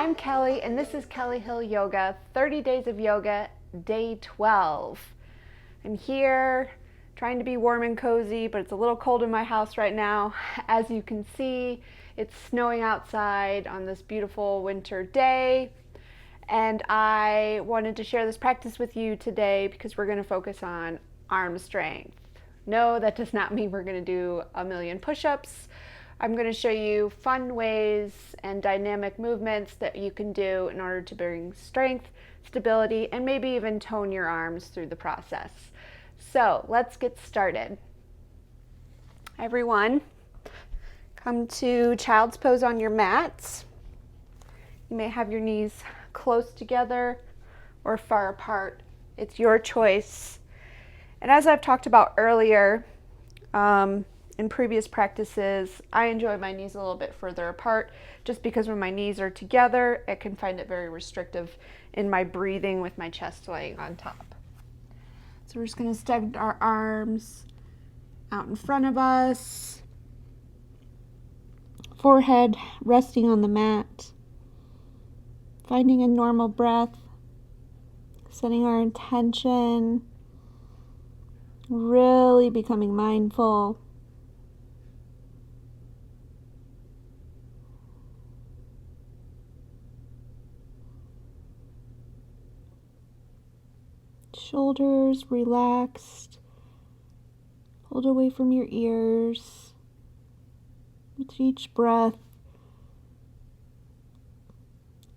I'm Kelly, and this is Kelly Hill Yoga, 30 Days of Yoga, Day 12. I'm here trying to be warm and cozy, but it's a little cold in my house right now. As you can see, it's snowing outside on this beautiful winter day, and I wanted to share this practice with you today because we're going to focus on arm strength. No, that does not mean we're going to do a million push-ups. I'm going to show you fun ways and dynamic movements that you can do in order to bring strength, stability, and maybe even tone your arms through the process. So let's get started. Everyone, come to child's pose on your mats. You may have your knees close together or far apart. It's your choice. And as I've talked about earlier, in previous practices, I enjoy my knees a little bit further apart just because when my knees are together, I can find it very restrictive in my breathing with my chest laying on top. So we're just going to extend our arms out in front of us, forehead resting on the mat, finding a normal breath, setting our intention, really becoming mindful. Shoulders relaxed, pulled away from your ears. With each breath,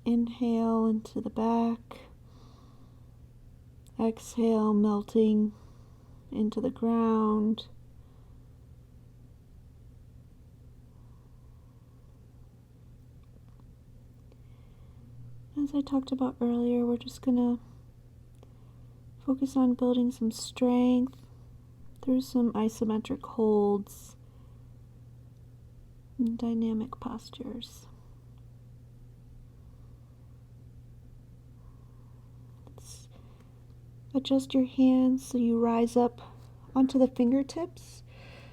inhale into the back, exhale, melting into the ground. As I talked about earlier, we're just going to focus on building some strength through some isometric holds and dynamic postures. Let's adjust your hands so you rise up onto the fingertips,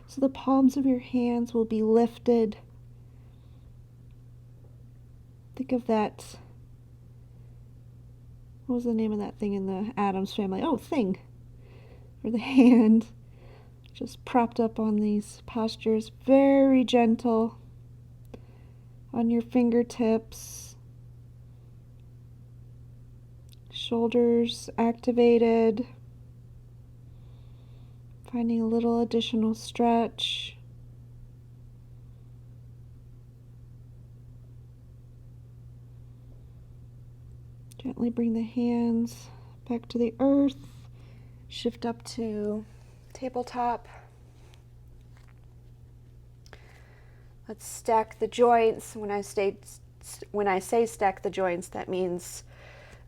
so the palms of your hands will be lifted. Think of that. What was the name of that thing in the Addams Family? Oh, thing. Or the hand. Just propped up on these postures. Very gentle on your fingertips. Shoulders activated. Finding a little additional stretch. Gently bring the hands back to the earth. Shift up to tabletop. Let's stack the joints. When I say stack the joints, that means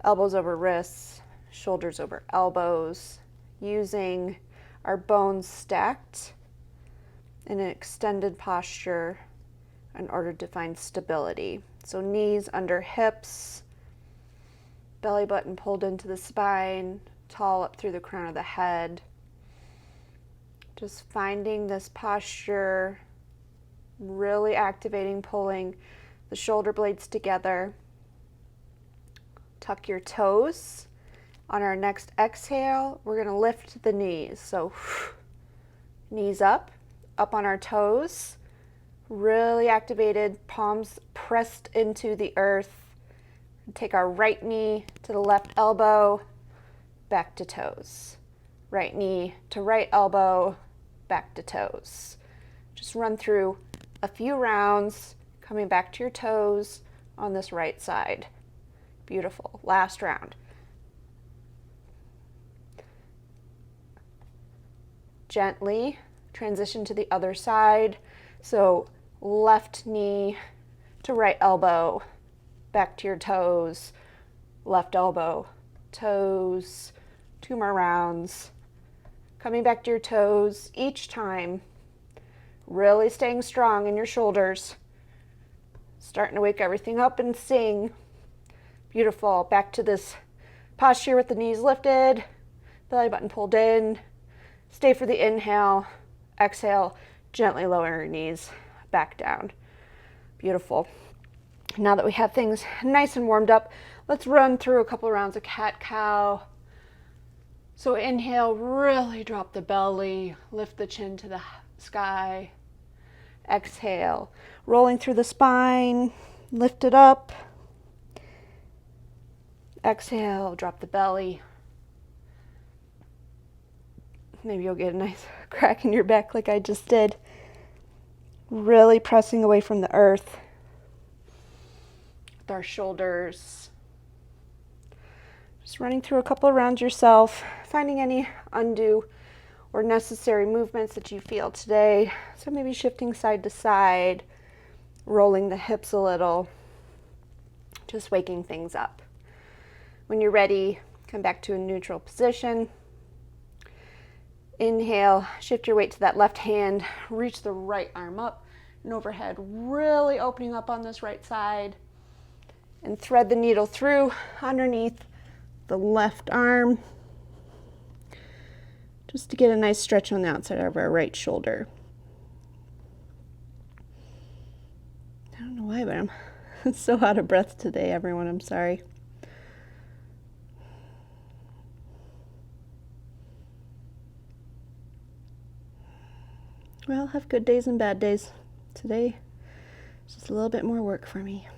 elbows over wrists, shoulders over elbows, using our bones stacked in an extended posture in order to find stability. So knees under hips, belly button pulled into the spine, tall up through the crown of the head. Just finding this posture, really activating, pulling the shoulder blades together. Tuck your toes. On our next exhale, we're going to lift the knees. So knees up on our toes, really activated, palms pressed into the earth. Take our right knee to the left elbow, back to toes. Right knee to right elbow, back to toes. Just run through a few rounds, coming back to your toes on this right side. Beautiful. Last round. Gently transition to the other side. So left knee to right elbow, back to your toes, left elbow, toes, 2 more rounds. Coming back to your toes each time, really staying strong in your shoulders. Starting to wake everything up and sing. Beautiful. Back to this posture with the knees lifted, belly button pulled in. Stay for the inhale, exhale, gently lower your knees back down. Beautiful. Now that we have things nice and warmed up, let's run through a couple of rounds of cat-cow. So inhale, really drop the belly, lift the chin to the sky. Exhale, rolling through the spine, lift it up. Exhale, drop the belly. Maybe you'll get a nice crack in your back like I just did. Really pressing away from the earth with our shoulders. Just running through a couple of rounds yourself, finding any undue or necessary movements that you feel today. So maybe shifting side to side, rolling the hips a little, just waking things up. When you're ready, come back to a neutral position. Inhale, shift your weight to that left hand, reach the right arm up and overhead, really opening up on this right side, and thread the needle through underneath the left arm, just to get a nice stretch on the outside of our right shoulder. I don't know why, but I'm so out of breath today, everyone. I'm sorry. Well, have good days and bad days. Today, it's just a little bit more work for me.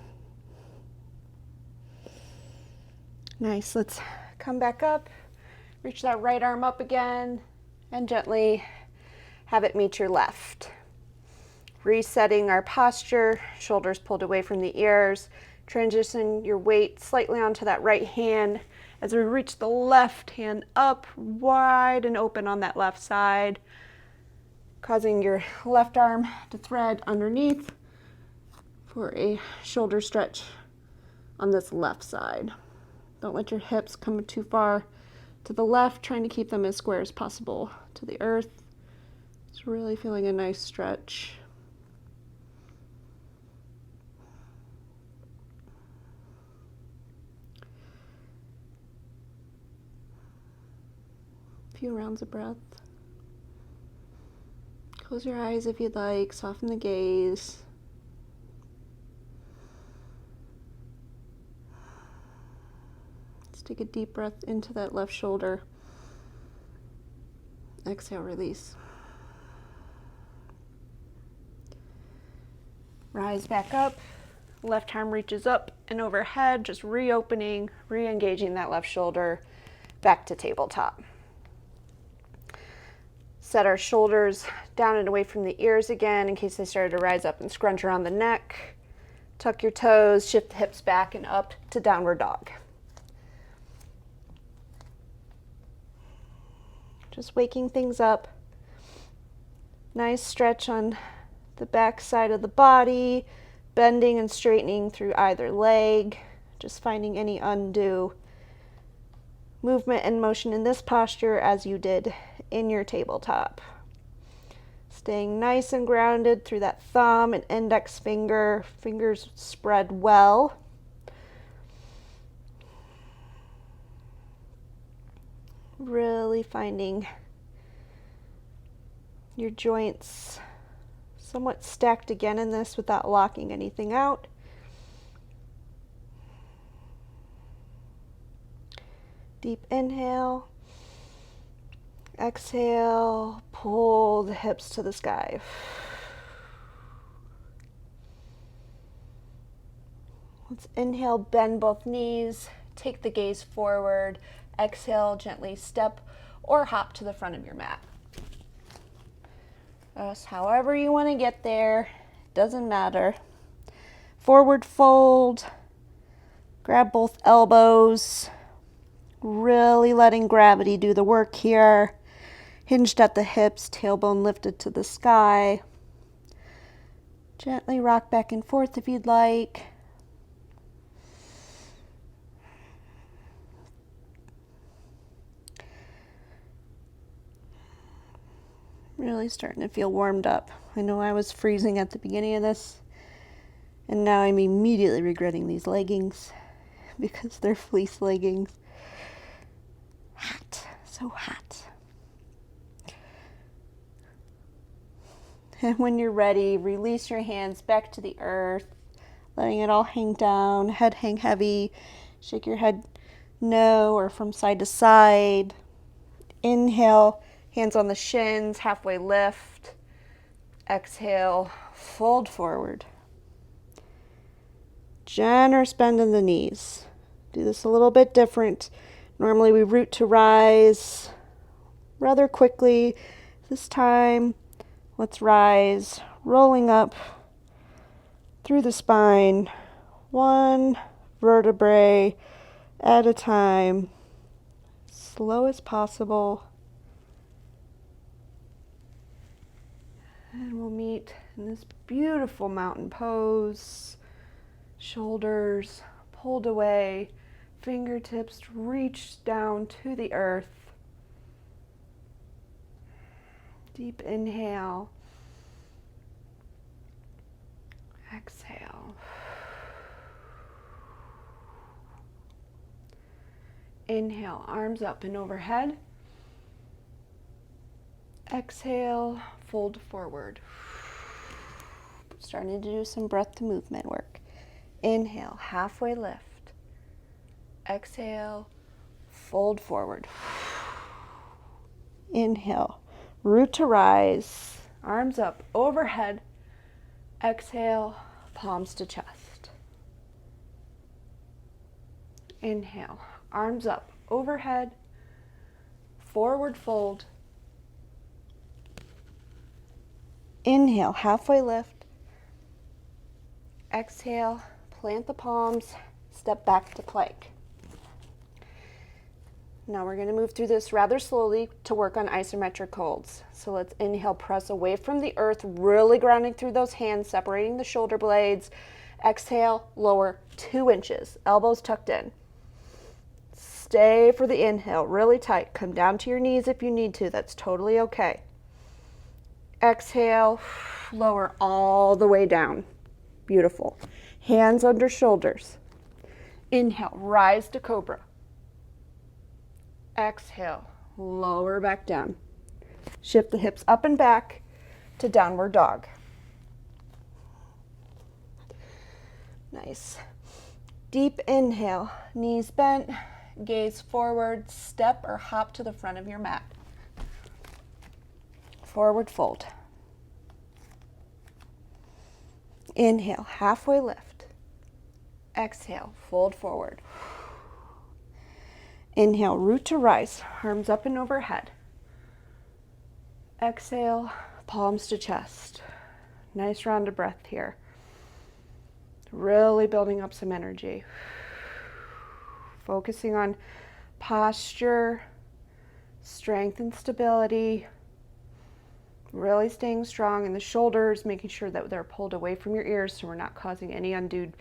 Nice, let's come back up, reach that right arm up again, and gently have it meet your left. Resetting our posture, shoulders pulled away from the ears. Transition your weight slightly onto that right hand as we reach the left hand up, wide and open on that left side, causing your left arm to thread underneath for a shoulder stretch on this left side. Don't let your hips come too far to the left, trying to keep them as square as possible to the earth. It's really feeling a nice stretch. A few rounds of breath. Close your eyes if you'd like, soften the gaze. Take a deep breath into that left shoulder. Exhale, release. Rise back up. Left arm reaches up and overhead, just reopening, re-engaging that left shoulder. Back to tabletop. Set our shoulders down and away from the ears again in case they started to rise up and scrunch around the neck. Tuck your toes, shift the hips back and up to downward dog. Just waking things up. Nice stretch on the back side of the body, bending and straightening through either leg, just finding any undue movement and motion in this posture as you did in your tabletop. Staying nice and grounded through that thumb and index finger, fingers spread well. Really finding your joints somewhat stacked again in this without locking anything out. Deep inhale. Exhale, pull the hips to the sky. Let's inhale, bend both knees, take the gaze forward. Exhale, gently step or hop to the front of your mat. Just however you want to get there, doesn't matter. Forward fold, grab both elbows, really letting gravity do the work here. Hinged at the hips, tailbone lifted to the sky. Gently rock back and forth if you'd like. Really starting to feel warmed up. I know I was freezing at the beginning of this, and now I'm immediately regretting these leggings because they're fleece leggings. Hot, so hot. And when you're ready, release your hands back to the earth. letting it all hang down, head hang heavy. Shake your head no or from side to side. Inhale, hands on the shins, halfway lift. Exhale, fold forward. Generous bend in the knees. Do this a little bit different. Normally we root to rise rather quickly. This time, let's rise, rolling up through the spine, one vertebrae at a time, slow as possible. And we'll meet in this beautiful mountain pose. Shoulders pulled away, fingertips reach down to the earth. Deep inhale. Exhale. Inhale, arms up and overhead. Exhale, fold forward. Starting to do some breath to movement work. Inhale, halfway lift. Exhale, fold forward. Inhale, root to rise, arms up overhead. Exhale, palms to chest. Inhale, arms up overhead, forward fold. Inhale, halfway lift. Exhale, plant the palms, step back to plank. Now we're going to move through this rather slowly to work on isometric holds. So let's inhale, press away from the earth, really grounding through those hands, separating the shoulder blades. Exhale, lower 2 inches, elbows tucked in. Stay for the inhale, really tight. Come down to your knees if you need to. That's totally okay. Exhale, lower all the way down. Beautiful. Hands under shoulders. Inhale, rise to cobra. Exhale, lower back down. Shift the hips up and back to downward dog. Nice. Deep inhale, knees bent, gaze forward, step or hop to the front of your mat. Forward fold. Inhale, halfway lift. Exhale, fold forward. Inhale, root to rise, arms up and overhead. Exhale, palms to chest. Nice round of breath here. Really building up some energy. Focusing on posture, strength and stability. Really staying strong in the shoulders, making sure that they're pulled away from your ears so we're not causing any undue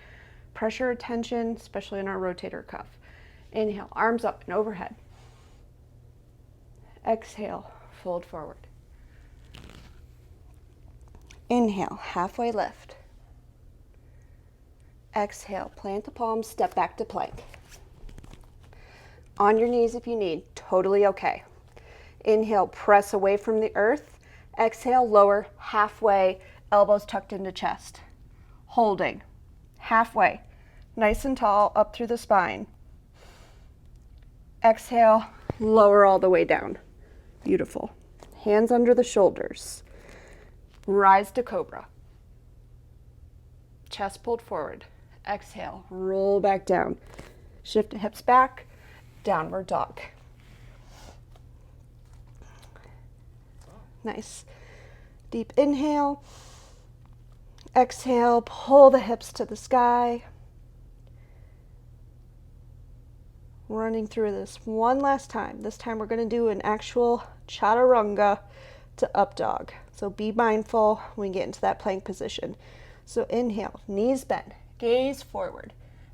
pressure or tension, especially in our rotator cuff. Inhale, arms up and overhead. Exhale, fold forward. Inhale, halfway lift. Exhale, plant the palms, step back to plank. On your knees if you need, totally okay. Inhale, press away from the earth. Exhale, lower halfway, elbows tucked into chest. Holding, halfway, nice and tall, up through the spine. Exhale, lower all the way down. Beautiful. Hands under the shoulders. Rise to cobra. Chest pulled forward. Exhale, roll back down. Shift the hips back, downward dog. Nice. Deep inhale. Exhale, pull the hips to the sky. Running through this one last time. This time we're going to do an actual chaturanga to up dog. So be mindful when we get into that plank position. So inhale, knees bent, gaze forward.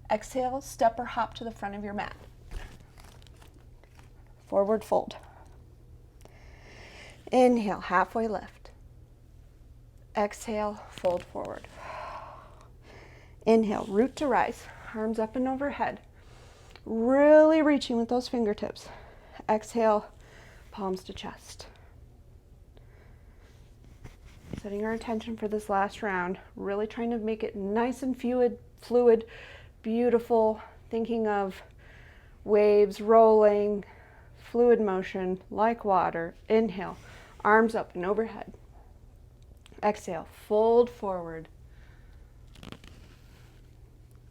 Exhale, step or hop to the front of your mat. Forward fold. Inhale, halfway lift. Exhale, fold forward. Inhale, root to rise, arms up and overhead. Really reaching with those fingertips. Exhale, palms to chest. Setting our intention for this last round, really trying to make it nice and fluid, beautiful, thinking of waves rolling, fluid motion like water. Inhale, arms up and overhead. Exhale, fold forward.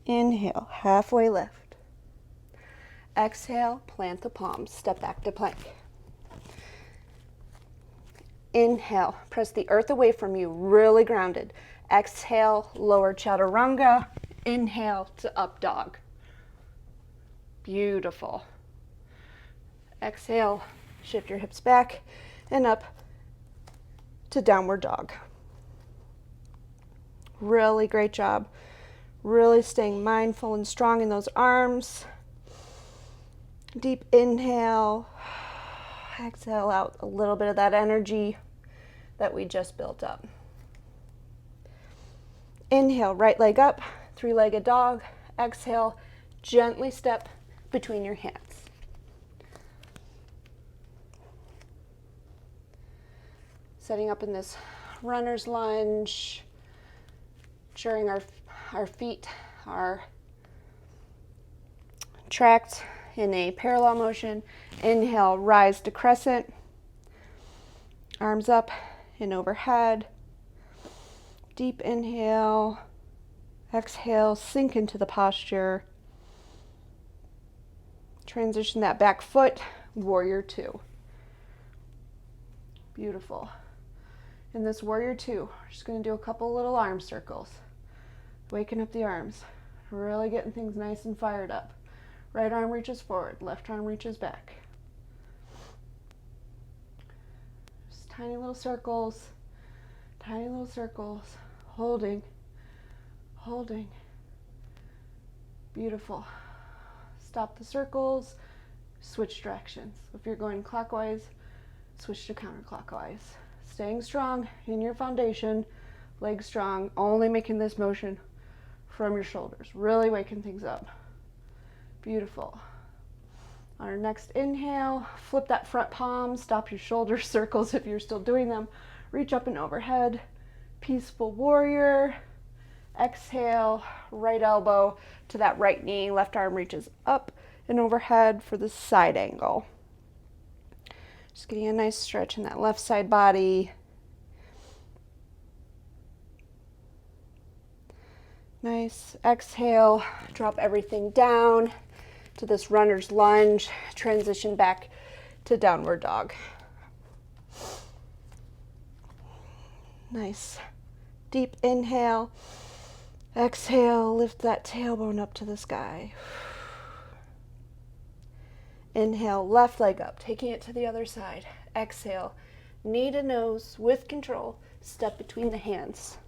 Inhale, halfway lift. Exhale, plant the palms, step back to plank. Inhale, press the earth away from you, really grounded. Exhale, lower chaturanga. Inhale to up dog. Beautiful. Exhale, shift your hips back and up to downward dog. Really great job. Really staying mindful and strong in those arms. Deep inhale. Exhale out a little bit of that energy that we just built up. Inhale, right leg up, three-legged dog. Exhale, gently step between your hands. Setting up in this runner's lunge, ensuring our feet are tracked in a parallel motion. Inhale, rise to crescent. Arms up and overhead. Deep inhale. Exhale, sink into the posture. Transition that back foot, warrior two. Beautiful. In this warrior two, we're just going to do a couple little arm circles. Waking up the arms, really getting things nice and fired up. Right arm reaches forward, left arm reaches back. Just tiny little circles, holding, holding. Beautiful. Stop the circles, switch directions. If you're going clockwise, switch to counterclockwise. Staying strong in your foundation, legs strong, only making this motion from your shoulders, really waking things up. Beautiful. On our next inhale, flip that front palm, stop your shoulder circles if you're still doing them. Reach up and overhead, peaceful warrior. Exhale, right elbow to that right knee, left arm reaches up and overhead for the side angle. Just getting a nice stretch in that left side body. Nice. Exhale, drop everything down to this runner's lunge, transition back to downward dog. Nice. Deep inhale. Exhale, lift that tailbone up to the sky. Inhale, left leg up, taking it to the other side. Exhale, knee to nose with control, step between the hands.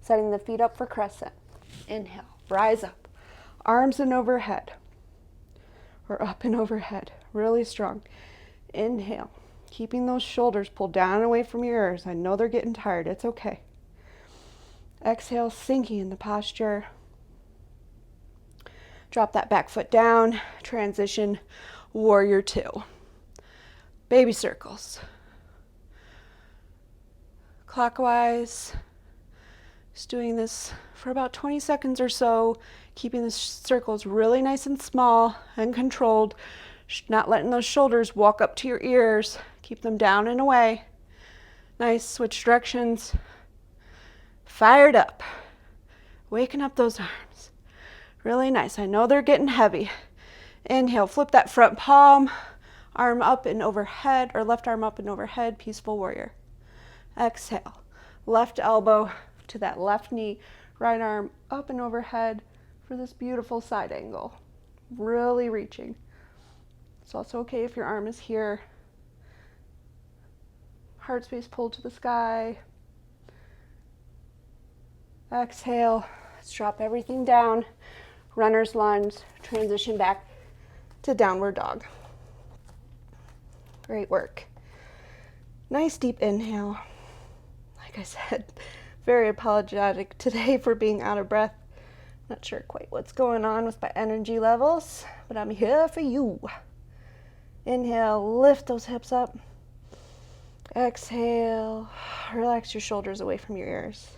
Setting the feet up for crescent. Inhale, rise up, arms and overhead, or up and overhead, really strong. Inhale, keeping those shoulders pulled down and away from your ears. I know they're getting tired, it's okay. Exhale, sinking in the posture. Drop that back foot down, transition, warrior two. Baby circles. Clockwise. Just doing this for about 20 seconds or so, keeping the circles really nice and small and controlled, not letting those shoulders walk up to your ears. Keep them down and away. Nice, switch directions. Fired up. Waking up those arms. Really nice. I know they're getting heavy. Inhale, flip that front palm, arm up and overhead, or left arm up and overhead, peaceful warrior. Exhale, left elbow to that left knee, right arm up and overhead for this beautiful side angle. Really reaching. It's also okay if your arm is here. Heart space pulled to the sky. Exhale, let's drop everything down. Runner's lunge, transition back to downward dog. Great work. Nice deep inhale. Like I said, very apologetic today for being out of breath. Not sure quite what's going on with my energy levels, but I'm here for you. Inhale, lift those hips up. Exhale, relax your shoulders away from your ears.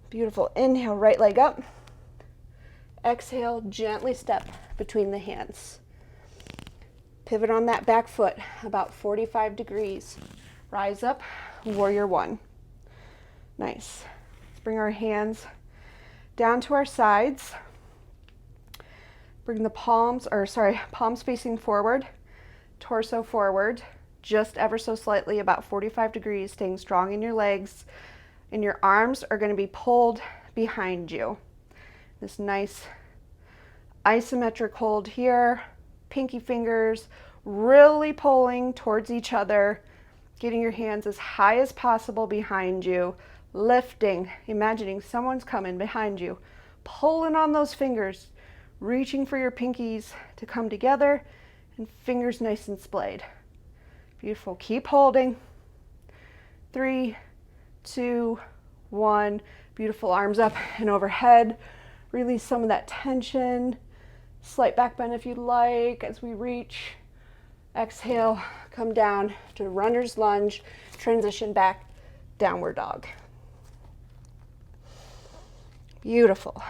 Beautiful. Inhale, right leg up, Exhale, gently step between the hands. Pivot on that back foot about 45 degrees. Rise up, warrior one. Nice. Let's bring our hands down to our sides. Bring the palms facing forward, torso forward, just ever so slightly, about 45 degrees, staying strong in your legs. And your arms are going to be pulled behind you. This nice isometric hold here. Pinky fingers really pulling towards each other, getting your hands as high as possible behind you, lifting, imagining someone's coming behind you, pulling on those fingers, reaching for your pinkies to come together, and fingers nice and splayed. Beautiful. Keep holding. 3, 2, 1. Beautiful. Arms up and overhead. Release some of that tension. Slight back bend if you'd like as we reach. Exhale, come down to runner's lunge, transition back, downward dog. Beautiful.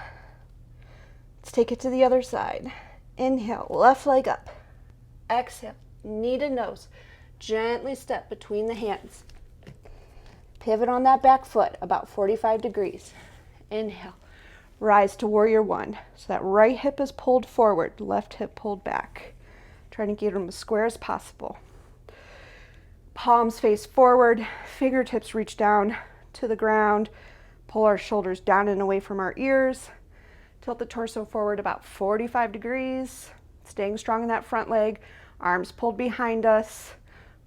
Let's take it to the other side. Inhale, left leg up. Exhale, knee to nose. Gently step between the hands. Pivot on that back foot about 45 degrees. Inhale. Rise to warrior one. So that right hip is pulled forward, left hip pulled back. Trying to get them as square as possible. Palms face forward, fingertips reach down to the ground. Pull our shoulders down and away from our ears. Tilt the torso forward about 45 degrees. Staying strong in that front leg. Arms pulled behind us.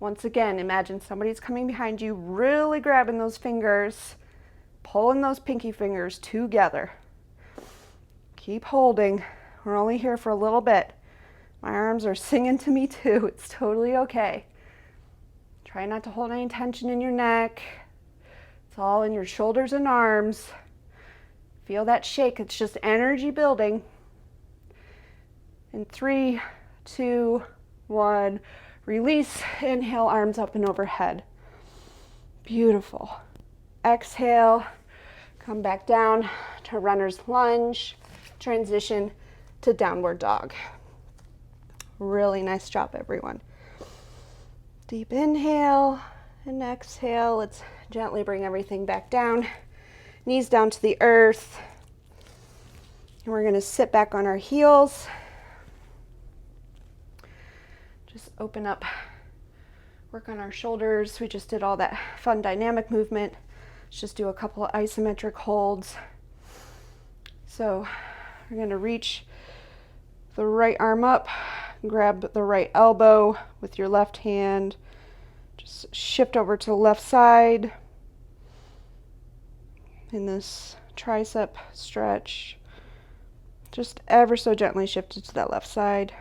Once again, imagine somebody's coming behind you, really grabbing those fingers, pulling those pinky fingers together. Keep holding. We're only here for a little bit. My arms are singing to me too. It's totally okay. Try not to hold any tension in your neck. It's all in your shoulders and arms. Feel that shake. It's just energy building. In 3, 2, 1. Release. Inhale, arms up and overhead. Beautiful. Exhale. Come back down to runner's lunge. Transition to downward dog. Really nice job, everyone. Deep inhale and exhale. Let's gently bring everything back down. Knees down to the earth. And we're going to sit back on our heels. Just open up, work on our shoulders. We just did all that fun dynamic movement. Let's just do a couple of isometric holds. So we're going to reach the right arm up, grab the right elbow with your left hand. Just shift over to the left side in this tricep stretch. Just ever so gently shift it to that left side.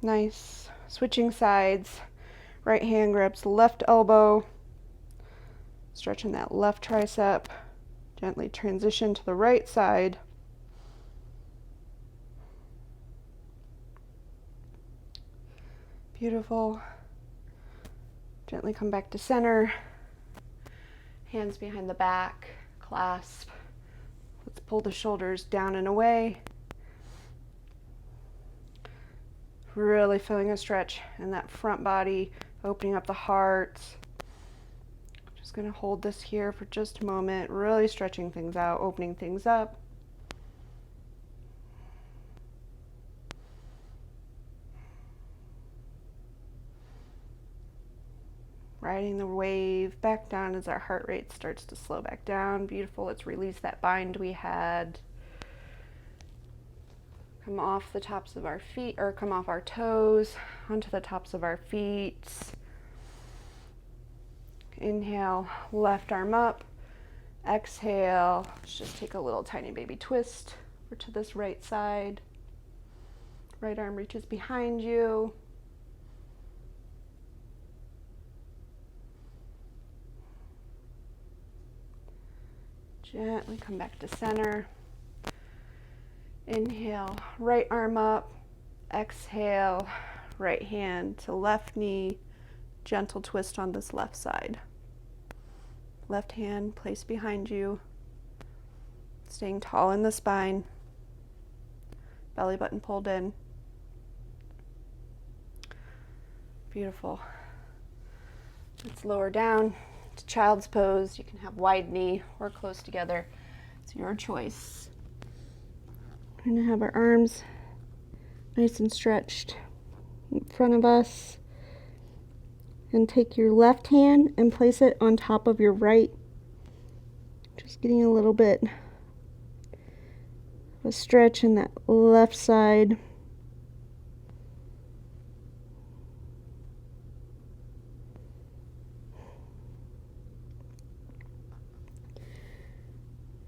Nice. Switching sides. Right hand grabs the left elbow. Stretching that left tricep. Gently transition to the right side. Beautiful. Gently come back to center. Hands behind the back. Clasp. Let's pull the shoulders down and away. Really feeling a stretch in that front body, opening up the heart. Just going to hold this here for just a moment, really stretching things out, opening things up. Riding the wave back down as our heart rate starts to slow back down. Beautiful. Let's release that bind we had. Come off the tops of our feet, or come off our toes onto the tops of our feet. Inhale, left arm up. Exhale, let's just take a little tiny baby twist over to this right side. Right arm reaches behind you. Gently come back to center. Inhale, right arm up. Exhale, right hand to left knee. Gentle twist on this left side. Left hand placed behind you. Staying tall in the spine, belly button pulled in. Beautiful. Let's lower down to child's pose. You can have wide knee or close together. It's your choice. We're going to have our arms nice and stretched in front of us. And take your left hand and place it on top of your right. Just getting a little bit of a stretch in that left side.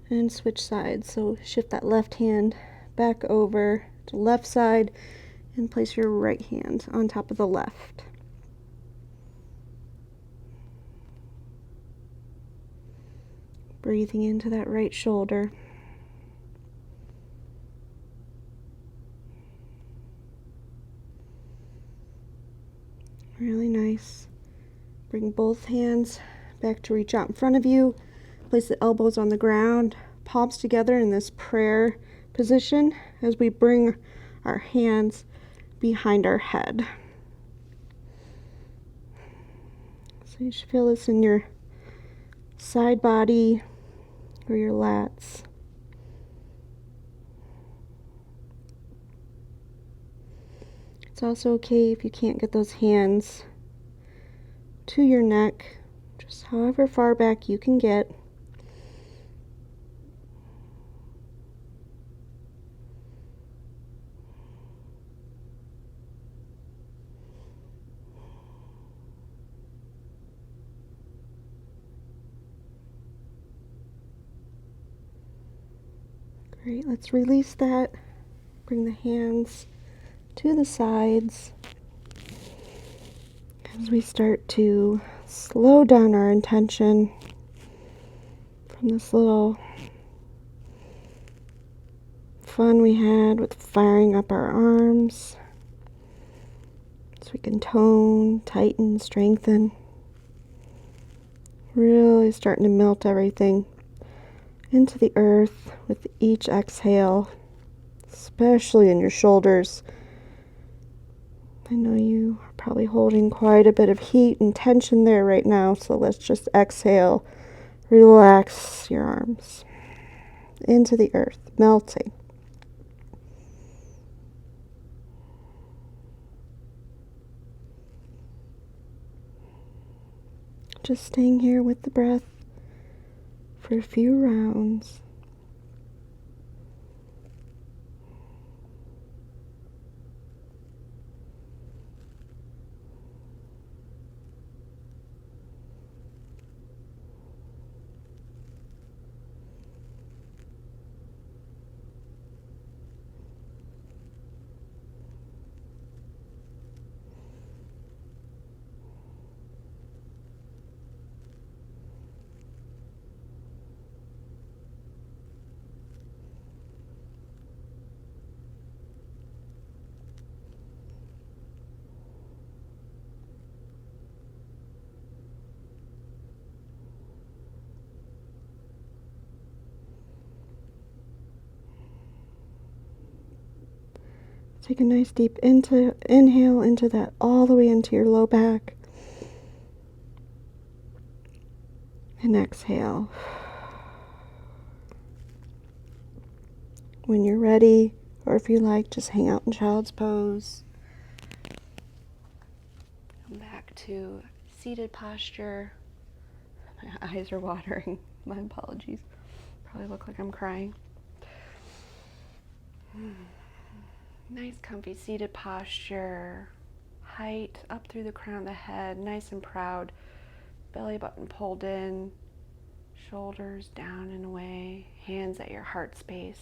And switch sides. So shift that left hand back over to the left side and place your right hand on top of the left. Breathing into that right shoulder. Really nice. Bring both hands back to reach out in front of you. Place the elbows on the ground, palms together in this prayer position as we bring our hands behind our head. So you should feel this in your side body or your lats. It's also okay if you can't get those hands to your neck, just however far back you can get. Great, let's release that. Bring the hands to the sides as we start to slow down our intention from this little fun we had with firing up our arms, so we can tone, tighten, strengthen. Really starting to melt everything into the earth with each exhale, especially in your shoulders. I know you are probably holding quite a bit of heat and tension there right now, so let's just exhale. Relax your arms into the earth, melting. Just staying here with the breath for a few rounds. Take a nice deep inhale into that all the way into your low back. And exhale. When you're ready, or if you like, just hang out in child's pose. Come back to seated posture. My eyes are watering. My apologies. Probably look like I'm crying. Nice comfy seated posture. Height up through the crown of the head, nice and proud. Belly button pulled in. Shoulders down and away. Hands at your heart space.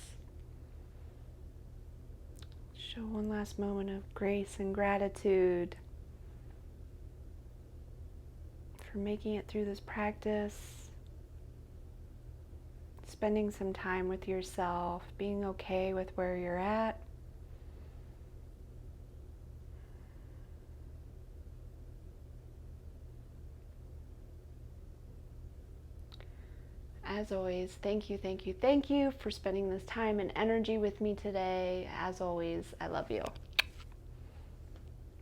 Show one last moment of grace and gratitude for making it through this practice. Spending some time with yourself, being okay with where you're at. as always, thank you for spending this time and energy with me today. As always, I love you.